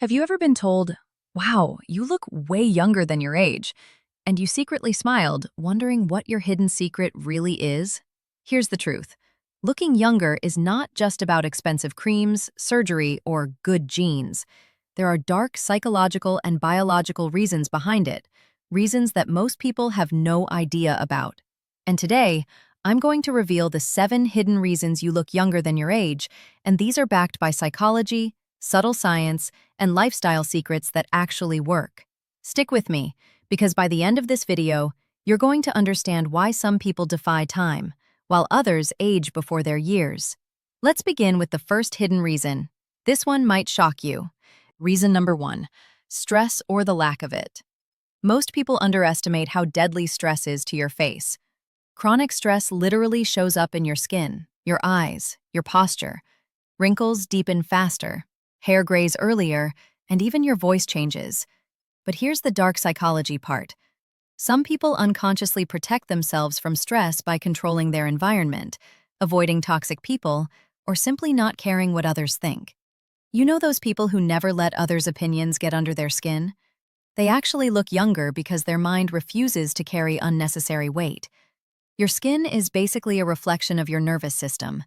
Have you ever been told, wow, you look way younger than your age, and you secretly smiled, wondering what your hidden secret really is? Here's the truth. Looking younger is not just about expensive creams, surgery, or good genes. There are dark psychological and biological reasons behind it, reasons that most people have no idea about. And today, I'm going to reveal the 7 hidden reasons you look younger than your age, and these are backed by psychology, subtle science, and lifestyle secrets that actually work. Stick with me, because by the end of this video, you're going to understand why some people defy time, while others age before their years. Let's begin with the first hidden reason. This one might shock you. Reason number 1, stress or the lack of it. Most people underestimate how deadly stress is to your face. Chronic stress literally shows up in your skin, your eyes, your posture. Wrinkles deepen faster, hair grays earlier, and even your voice changes. But here's the dark psychology part. Some people unconsciously protect themselves from stress by controlling their environment, avoiding toxic people, or simply not caring what others think. You know those people who never let others' opinions get under their skin? They actually look younger because their mind refuses to carry unnecessary weight. Your skin is basically a reflection of your nervous system.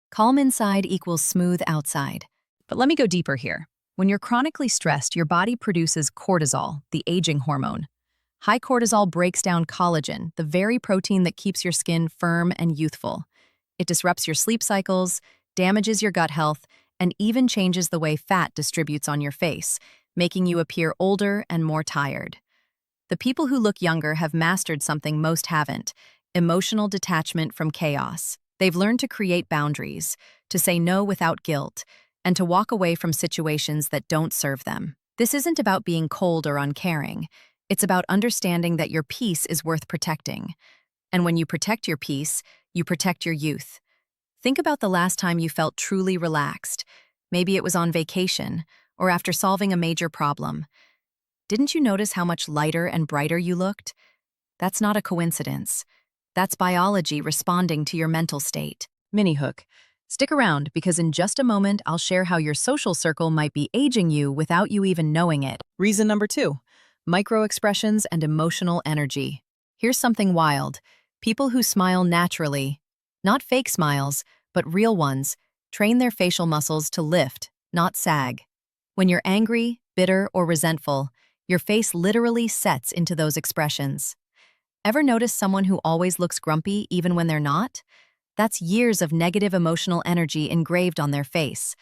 Calm inside equals smooth outside. But let me go deeper here. When you're chronically stressed, your body produces cortisol, the aging hormone. High cortisol breaks down collagen, the very protein that keeps your skin firm and youthful. It disrupts your sleep cycles, damages your gut health, and even changes the way fat distributes on your face, making you appear older and more tired. The people who look younger have mastered something most haven't: emotional detachment from chaos. They've learned to create boundaries, to say no without guilt, and to walk away from situations that don't serve them. This isn't about being cold or uncaring. It's about understanding that your peace is worth protecting. And when you protect your peace, you protect your youth. Think about the last time you felt truly relaxed. Maybe it was on vacation, or after solving a major problem. Didn't you notice how much lighter and brighter you looked? That's not a coincidence. That's biology responding to your mental state. Mini hook. Stick around, because in just a moment, I'll share how your social circle might be aging you without you even knowing it. Reason number 2, micro-expressions and emotional energy. Here's something wild. People who smile naturally, not fake smiles, but real ones, train their facial muscles to lift, not sag. When you're angry, bitter, or resentful, your face literally sets into those expressions. Ever notice someone who always looks grumpy even when they're not? That's years of negative emotional energy engraved on their face.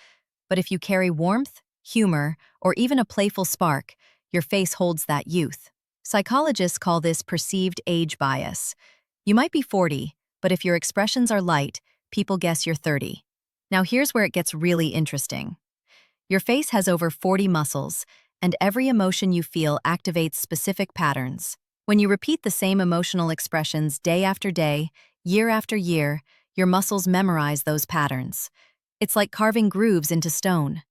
But if you carry warmth, humor, or even a playful spark, your face holds that youth. Psychologists call this perceived age bias. You might be 40, but if your expressions are light, people guess you're 30. Now here's where it gets really interesting. Your face has over 40 muscles, and every emotion you feel activates specific patterns. When you repeat the same emotional expressions day after day, year after year, your muscles memorize those patterns. It's like carving grooves into stone.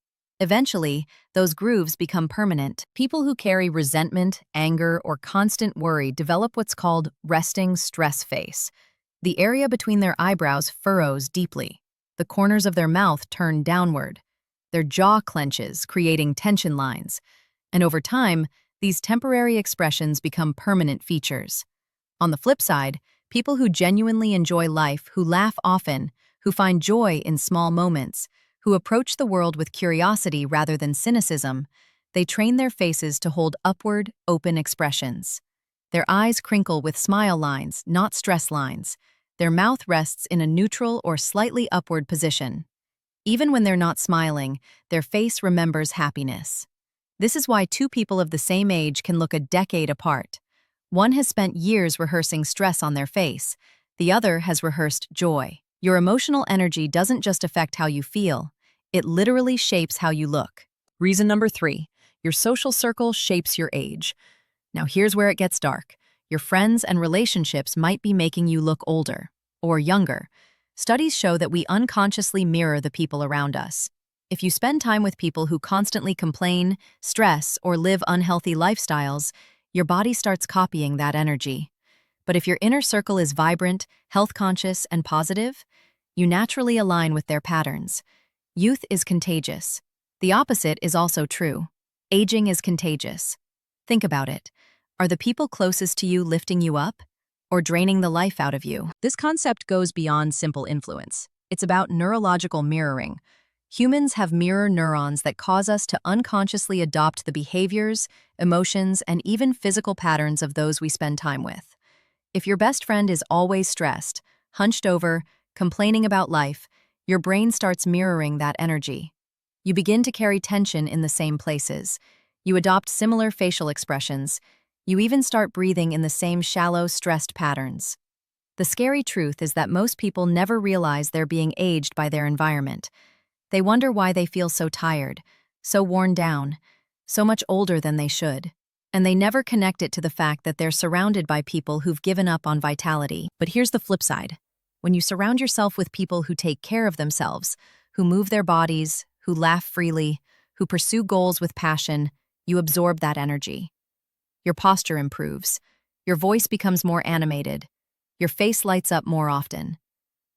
Eventually, those grooves become permanent. People who carry resentment, anger, or constant worry develop what's called resting stress face. The area between their eyebrows furrows deeply. The corners of their mouth turn downward. Their jaw clenches, creating tension lines. And over time, these temporary expressions become permanent features. On the flip side, people who genuinely enjoy life, who laugh often, who find joy in small moments, who approach the world with curiosity rather than cynicism, they train their faces to hold upward, open expressions. Their eyes crinkle with smile lines, not stress lines. Their mouth rests in a neutral or slightly upward position. Even when they're not smiling, their face remembers happiness. This is why 2 people of the same age can look a decade apart. One has spent years rehearsing stress on their face. The other has rehearsed joy. Your emotional energy doesn't just affect how you feel. It literally shapes how you look. Reason number 3, your social circle shapes your age. Now here's where it gets dark. Your friends and relationships might be making you look older or younger. Studies show that we unconsciously mirror the people around us. If you spend time with people who constantly complain, stress, or live unhealthy lifestyles, your body starts copying that energy. But if your inner circle is vibrant, health-conscious, and positive, you naturally align with their patterns. Youth is contagious. The opposite is also true. Aging is contagious. Think about it. Are the people closest to you lifting you up or draining the life out of you? This concept goes beyond simple influence. It's about neurological mirroring. Humans have mirror neurons that cause us to unconsciously adopt the behaviors, emotions, and even physical patterns of those we spend time with. If your best friend is always stressed, hunched over, complaining about life, your brain starts mirroring that energy. You begin to carry tension in the same places. You adopt similar facial expressions. You even start breathing in the same shallow, stressed patterns. The scary truth is that most people never realize they're being aged by their environment. They wonder why they feel so tired, so worn down, so much older than they should. And they never connect it to the fact that they're surrounded by people who've given up on vitality. But here's the flip side. When you surround yourself with people who take care of themselves, who move their bodies, who laugh freely, who pursue goals with passion, you absorb that energy. Your posture improves. Your voice becomes more animated. Your face lights up more often.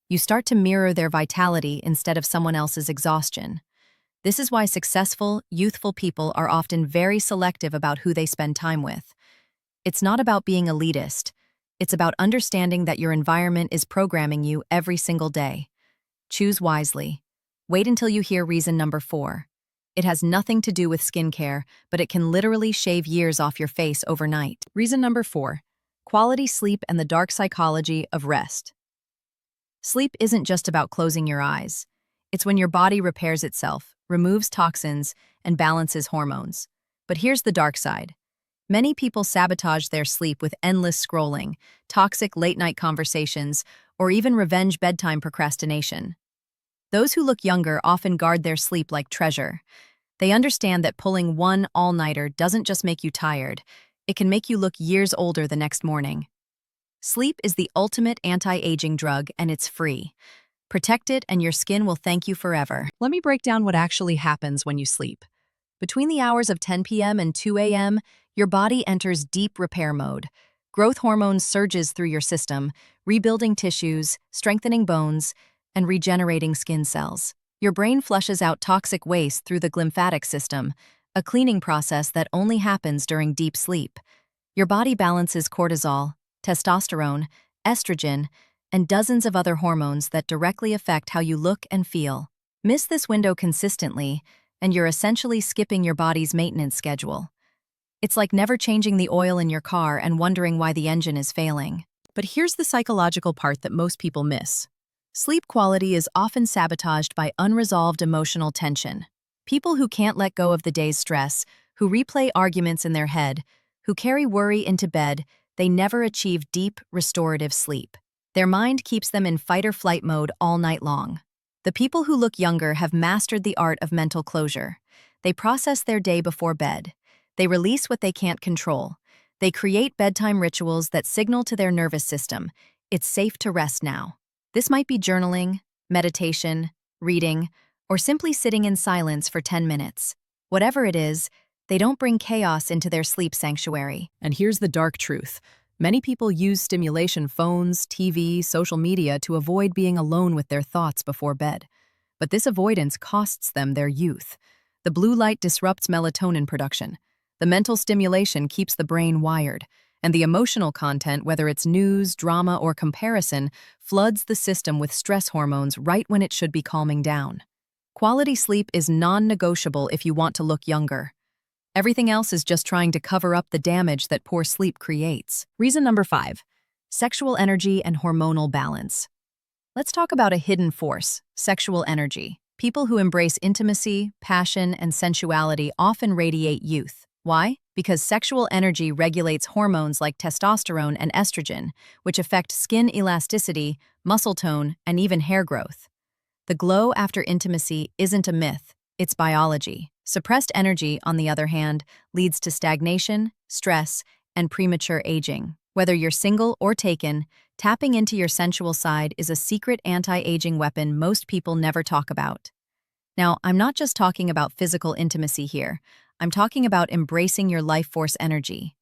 You start to mirror their vitality instead of someone else's exhaustion. This is why successful, youthful people are often very selective about who they spend time with. It's not about being elitist. It's about understanding that your environment is programming you every single day. Choose wisely. Wait until you hear reason number 4. It has nothing to do with skincare, but it can literally shave years off your face overnight. Reason number 4. Quality sleep and the dark psychology of rest. Sleep isn't just about closing your eyes. It's when your body repairs itself, removes toxins, and balances hormones. But here's the dark side. Many people sabotage their sleep with endless scrolling, toxic late-night conversations, or even revenge bedtime procrastination. Those who look younger often guard their sleep like treasure. They understand that pulling one all-nighter doesn't just make you tired, it can make you look years older the next morning. Sleep is the ultimate anti-aging drug, and it's free. Protect it and your skin will thank you forever. Let me break down what actually happens when you sleep. Between the hours of 10 p.m. and 2 a.m., your body enters deep repair mode. Growth hormones surges through your system, rebuilding tissues, strengthening bones, and regenerating skin cells. Your brain flushes out toxic waste through the glymphatic system, a cleaning process that only happens during deep sleep. Your body balances cortisol, testosterone, estrogen, and dozens of other hormones that directly affect how you look and feel. Miss this window consistently, and you're essentially skipping your body's maintenance schedule. It's like never changing the oil in your car and wondering why the engine is failing. But here's the psychological part that most people miss. Sleep quality is often sabotaged by unresolved emotional tension. People who can't let go of the day's stress, who replay arguments in their head, who carry worry into bed, they never achieve deep, restorative sleep. Their mind keeps them in fight-or-flight mode all night long. The people who look younger have mastered the art of mental closure. They process their day before bed. They release what they can't control. They create bedtime rituals that signal to their nervous system, it's safe to rest now. This might be journaling, meditation, reading, or simply sitting in silence for 10 minutes. Whatever it is, they don't bring chaos into their sleep sanctuary. And here's the dark truth. Many people use stimulation phones, TV, social media to avoid being alone with their thoughts before bed. But this avoidance costs them their youth. The blue light disrupts melatonin production. The mental stimulation keeps the brain wired. And the emotional content, whether it's news, drama, or comparison, floods the system with stress hormones right when it should be calming down. Quality sleep is non-negotiable if you want to look younger. Everything else is just trying to cover up the damage that poor sleep creates. Reason number 5. Sexual energy and hormonal balance. Let's talk about a hidden force, sexual energy. People who embrace intimacy, passion, and sensuality often radiate youth. Why? Because sexual energy regulates hormones like testosterone and estrogen, which affect skin elasticity, muscle tone, and even hair growth. The glow after intimacy isn't a myth, it's biology. Suppressed energy, on the other hand, leads to stagnation, stress, and premature aging. Whether you're single or taken, tapping into your sensual side is a secret anti-aging weapon most people never talk about. Now, I'm not just talking about physical intimacy here. I'm talking about embracing your life force energy.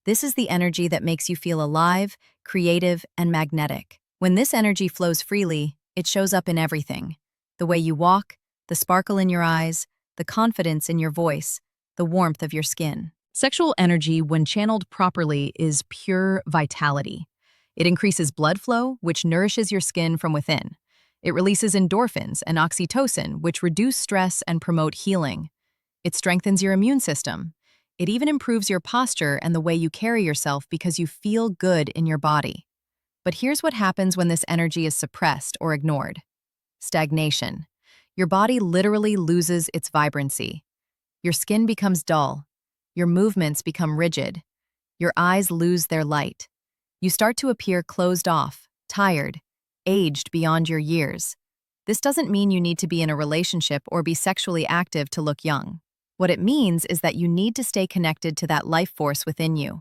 This is the energy that makes you feel alive, creative, and magnetic. When this energy flows freely, it shows up in everything. The way you walk, the sparkle in your eyes, the confidence in your voice, the warmth of your skin. Sexual energy, when channeled properly, is pure vitality. It increases blood flow, which nourishes your skin from within. It releases endorphins and oxytocin, which reduce stress and promote healing. It strengthens your immune system. It even improves your posture and the way you carry yourself because you feel good in your body. But here's what happens when this energy is suppressed or ignored. Stagnation. Your body literally loses its vibrancy. Your skin becomes dull. Your movements become rigid. Your eyes lose their light. You start to appear closed off, tired, aged beyond your years. This doesn't mean you need to be in a relationship or be sexually active to look young. What it means is that you need to stay connected to that life force within you.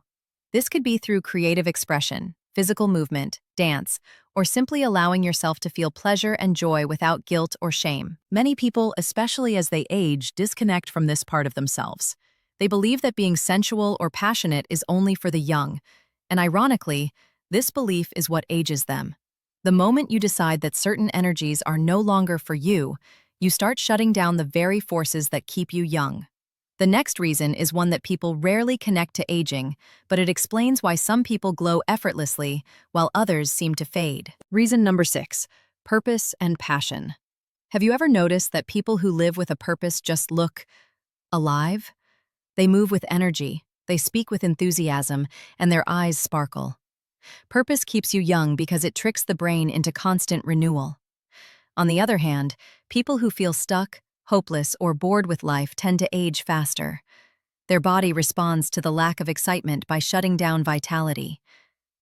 This could be through creative expression, physical movement, dance, or simply allowing yourself to feel pleasure and joy without guilt or shame. Many people, especially as they age, disconnect from this part of themselves. They believe that being sensual or passionate is only for the young, and ironically, this belief is what ages them. The moment you decide that certain energies are no longer for you, you start shutting down the very forces that keep you young. The next reason is one that people rarely connect to aging, but it explains why some people glow effortlessly while others seem to fade. Reason number 6, purpose and passion. Have you ever noticed that people who live with a purpose just look alive? They move with energy, they speak with enthusiasm, and their eyes sparkle. Purpose keeps you young because it tricks the brain into constant renewal. On the other hand, people who feel stuck, hopeless, or bored with life tend to age faster. Their body responds to the lack of excitement by shutting down vitality.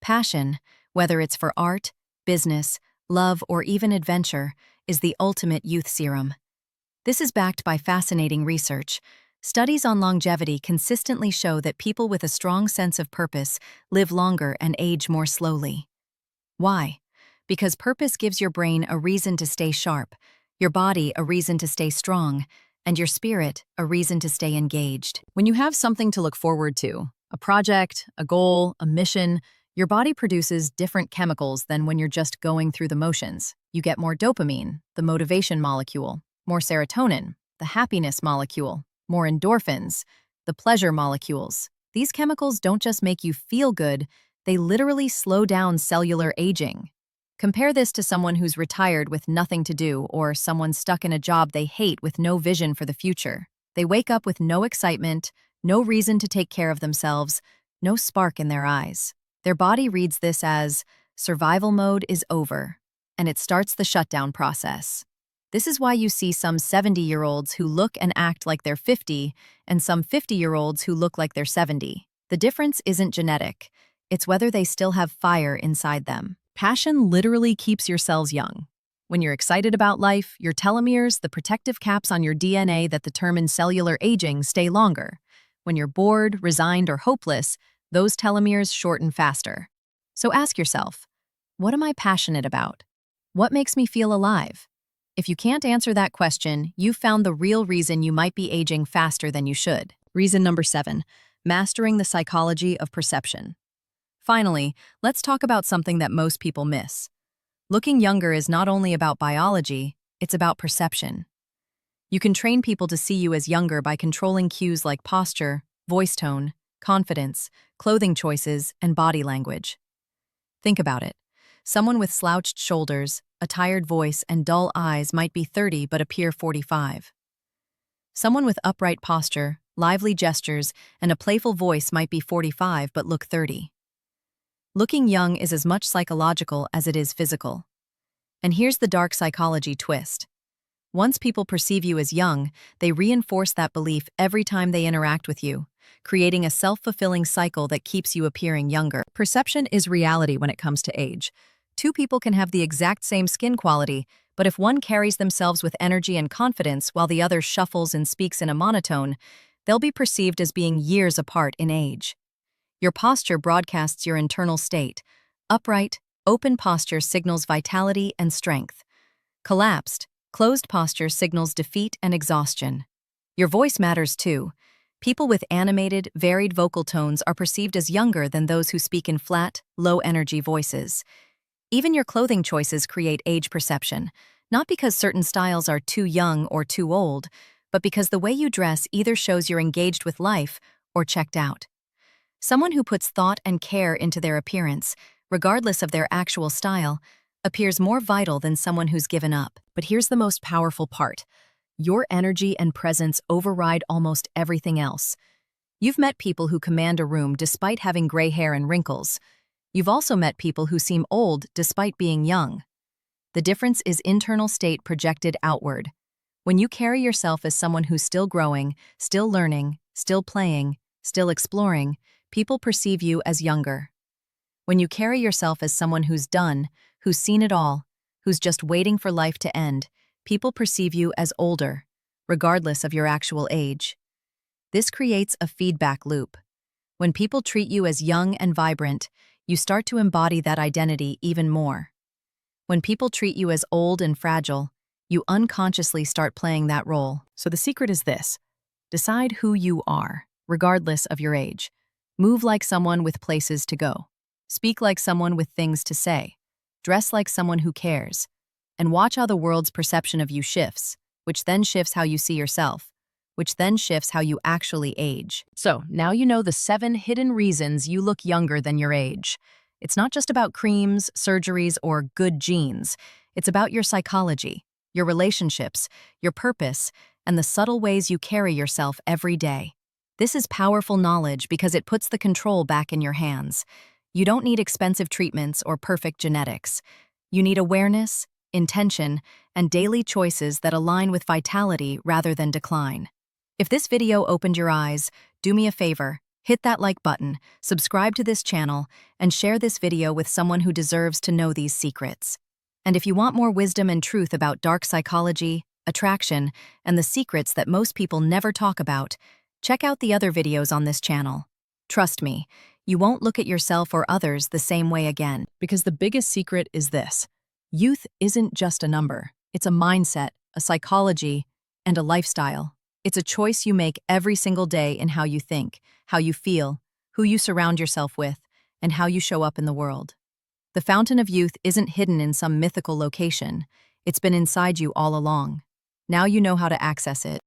Passion, whether it's for art, business, love, or even adventure, is the ultimate youth serum. This is backed by fascinating research. Studies on longevity consistently show that people with a strong sense of purpose live longer and age more slowly. Why? Because purpose gives your brain a reason to stay sharp, your body a reason to stay strong, and your spirit a reason to stay engaged. When you have something to look forward to, a project, a goal, a mission, your body produces different chemicals than when you're just going through the motions. You get more dopamine, the motivation molecule, more serotonin, the happiness molecule, more endorphins, the pleasure molecules. These chemicals don't just make you feel good, they literally slow down cellular aging. Compare this to someone who's retired with nothing to do or someone stuck in a job they hate with no vision for the future. They wake up with no excitement, no reason to take care of themselves, no spark in their eyes. Their body reads this as survival mode is over, and it starts the shutdown process. This is why you see some 70-year-olds who look and act like they're 50 and some 50-year-olds who look like they're 70. The difference isn't genetic. It's whether they still have fire inside them. Passion literally keeps your cells young. When you're excited about life, your telomeres, the protective caps on your DNA that determine cellular aging, stay longer. When you're bored, resigned, or hopeless, those telomeres shorten faster. So ask yourself, what am I passionate about? What makes me feel alive? If you can't answer that question, you've found the real reason you might be aging faster than you should. Reason number 7, mastering the psychology of perception. Finally, let's talk about something that most people miss. Looking younger is not only about biology, it's about perception. You can train people to see you as younger by controlling cues like posture, voice tone, confidence, clothing choices, and body language. Think about it. Someone with slouched shoulders, a tired voice, and dull eyes might be 30 but appear 45. Someone with upright posture, lively gestures, and a playful voice might be 45 but look 30. Looking young is as much psychological as it is physical. And here's the dark psychology twist. Once people perceive you as young, they reinforce that belief every time they interact with you, creating a self-fulfilling cycle that keeps you appearing younger. Perception is reality when it comes to age. Two people can have the exact same skin quality, but if one carries themselves with energy and confidence while the other shuffles and speaks in a monotone, they'll be perceived as being years apart in age. Your posture broadcasts your internal state. Upright, open posture signals vitality and strength. Collapsed, closed posture signals defeat and exhaustion. Your voice matters too. People with animated, varied vocal tones are perceived as younger than those who speak in flat, low-energy voices. Even your clothing choices create age perception, not because certain styles are too young or too old, but because the way you dress either shows you're engaged with life or checked out. Someone who puts thought and care into their appearance, regardless of their actual style, appears more vital than someone who's given up. But here's the most powerful part. Your energy and presence override almost everything else. You've met people who command a room despite having gray hair and wrinkles. You've also met people who seem old despite being young. The difference is internal state projected outward. When you carry yourself as someone who's still growing, still learning, still playing, still exploring, people perceive you as younger. When you carry yourself as someone who's done, who's seen it all, who's just waiting for life to end, people perceive you as older, regardless of your actual age. This creates a feedback loop. When people treat you as young and vibrant, you start to embody that identity even more. When people treat you as old and fragile, you unconsciously start playing that role. So the secret is this: decide who you are, regardless of your age. Move like someone with places to go. Speak like someone with things to say. Dress like someone who cares. And watch how the world's perception of you shifts, which then shifts how you see yourself, which then shifts how you actually age. So now you know the 7 hidden reasons you look younger than your age. It's not just about creams, surgeries, or good genes. It's about your psychology, your relationships, your purpose, and the subtle ways you carry yourself every day. This is powerful knowledge because it puts the control back in your hands. You don't need expensive treatments or perfect genetics. You need awareness, intention, and daily choices that align with vitality rather than decline. If this video opened your eyes, do me a favor, hit that like button, subscribe to this channel, and share this video with someone who deserves to know these secrets. And if you want more wisdom and truth about dark psychology, attraction, and the secrets that most people never talk about, check out the other videos on this channel. Trust me, you won't look at yourself or others the same way again. Because the biggest secret is this: youth isn't just a number. It's a mindset, a psychology, and a lifestyle. It's a choice you make every single day in how you think, how you feel, who you surround yourself with, and how you show up in the world. The fountain of youth isn't hidden in some mythical location. It's been inside you all along. Now you know how to access it.